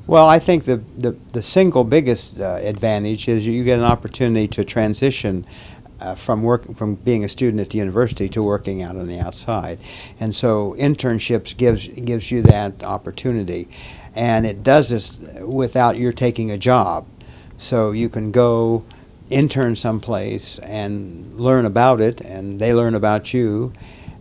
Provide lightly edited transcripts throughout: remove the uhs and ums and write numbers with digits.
Well, I think the single biggest advantage is you get an opportunity to transition from being a student at the university to working out on the outside, and so internships gives you that opportunity, and it does this without your taking a job, so you can go intern someplace and learn about it, and they learn about you,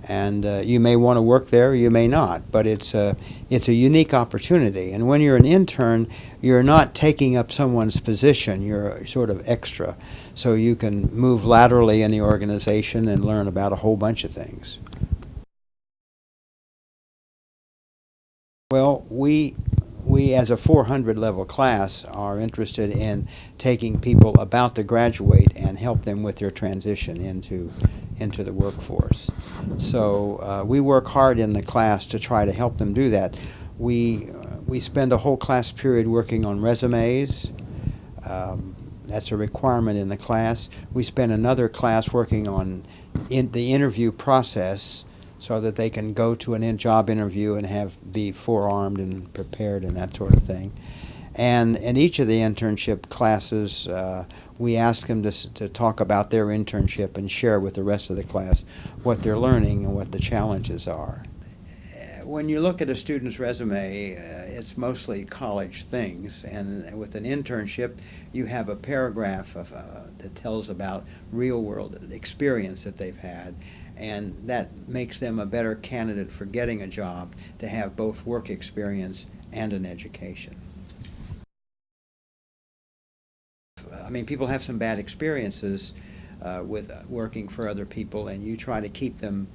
and you may want to work there, you may not, but it's a unique opportunity. And when you're an intern, you're not taking up someone's position, you're sort of extra, so you can move laterally in the organization and learn about a whole bunch of things. Well, we as a 400 level class are interested in taking people about to graduate and help them with their transition into the workforce. So we work hard in the class to try to help them do that. We spend a whole class period working on resumes. That's a requirement in the class. We spend another class working on the interview process, so that they can go to an job interview and be forearmed and prepared and that sort of thing. And in each of the internship classes, we ask them to talk about their internship and share with the rest of the class what they're learning and what the challenges are. When you look at a student's resume, it's mostly college things, and with an internship, you have a paragraph that tells about real-world experience that they've had, and that makes them a better candidate for getting a job, to have both work experience and an education. I mean, people have some bad experiences with working for other people, and you try to keep them,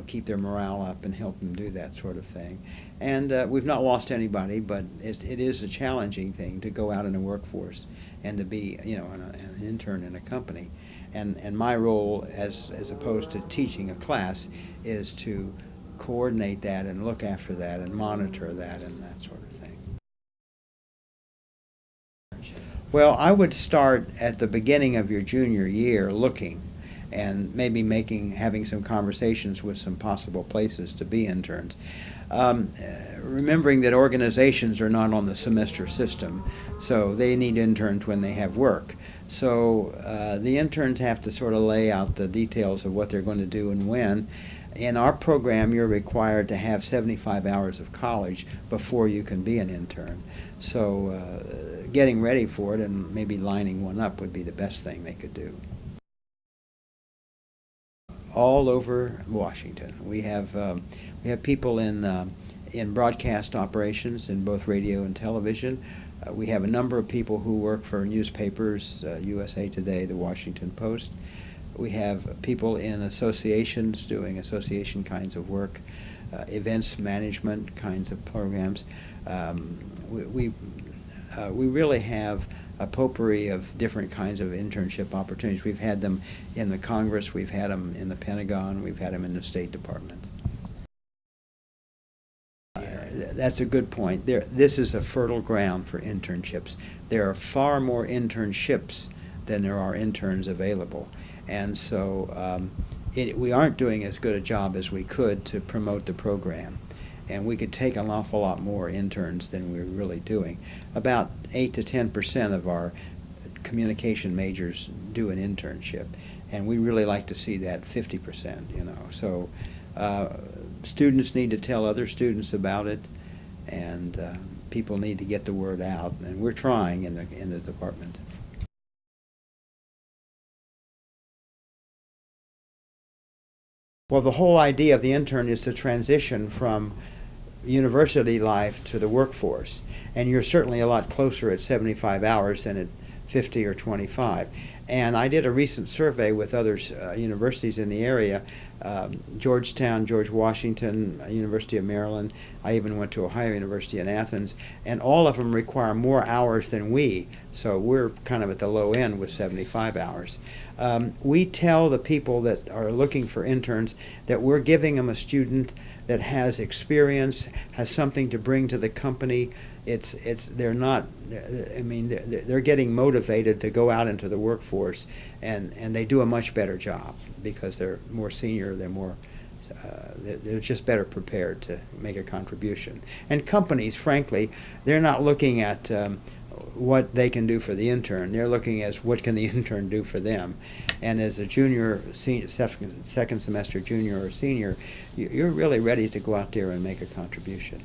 keep their morale up and help them do that sort of thing. And we've not lost anybody, but it is a challenging thing to go out in the workforce and to be, an intern in a company. And my role, as opposed to teaching a class, is to coordinate that and look after that and monitor that and that sort of thing. Well, I would start at the beginning of your junior year looking, and maybe having some conversations with some possible places to be interns. Remembering that organizations are not on the semester system, so they need interns when they have work. So the interns have to sort of lay out the details of what they're going to do and when. In our program, you're required to have 75 hours of college before you can be an intern. So getting ready for it and maybe lining one up would be the best thing they could do. All over Washington, we have people in broadcast operations in both radio and television. We have a number of people who work for newspapers, USA Today, the Washington Post. We have people in associations doing association kinds of work, events management kinds of programs. We really have a potpourri of different kinds of internship opportunities. We've had them in the Congress, we've had them in the Pentagon, we've had them in the State Department. That's a good point. This is a fertile ground for internships. There are far more internships than there are interns available. And so we aren't doing as good a job as we could to promote the program. And we could take an awful lot more interns than we're really doing. About 8 to 10% of our communication majors do an internship, and we really like to see that 50%. So students need to tell other students about it, and people need to get the word out, and we're trying in the department. Well, the whole idea of the intern is to transition from university life to the workforce, and you're certainly a lot closer at 75 hours than at 50 or 25. And I did a recent survey with other universities in the area, Georgetown, George Washington, University of Maryland. I even went to Ohio University in Athens, and all of them require more hours than we, so we're kind of at the low end with 75 hours. We tell the people that are looking for interns that we're giving them a student that has experience, has something to bring to the company. They're not, I mean, they're getting motivated to go out into the workforce, and they do a much better job because they're more senior, they're more they're just better prepared to make a contribution. And companies, frankly, they're not looking at what they can do for the intern. They're looking at what can the intern do for them. And as a junior, senior, second semester junior or senior, you're really ready to go out there and make a contribution.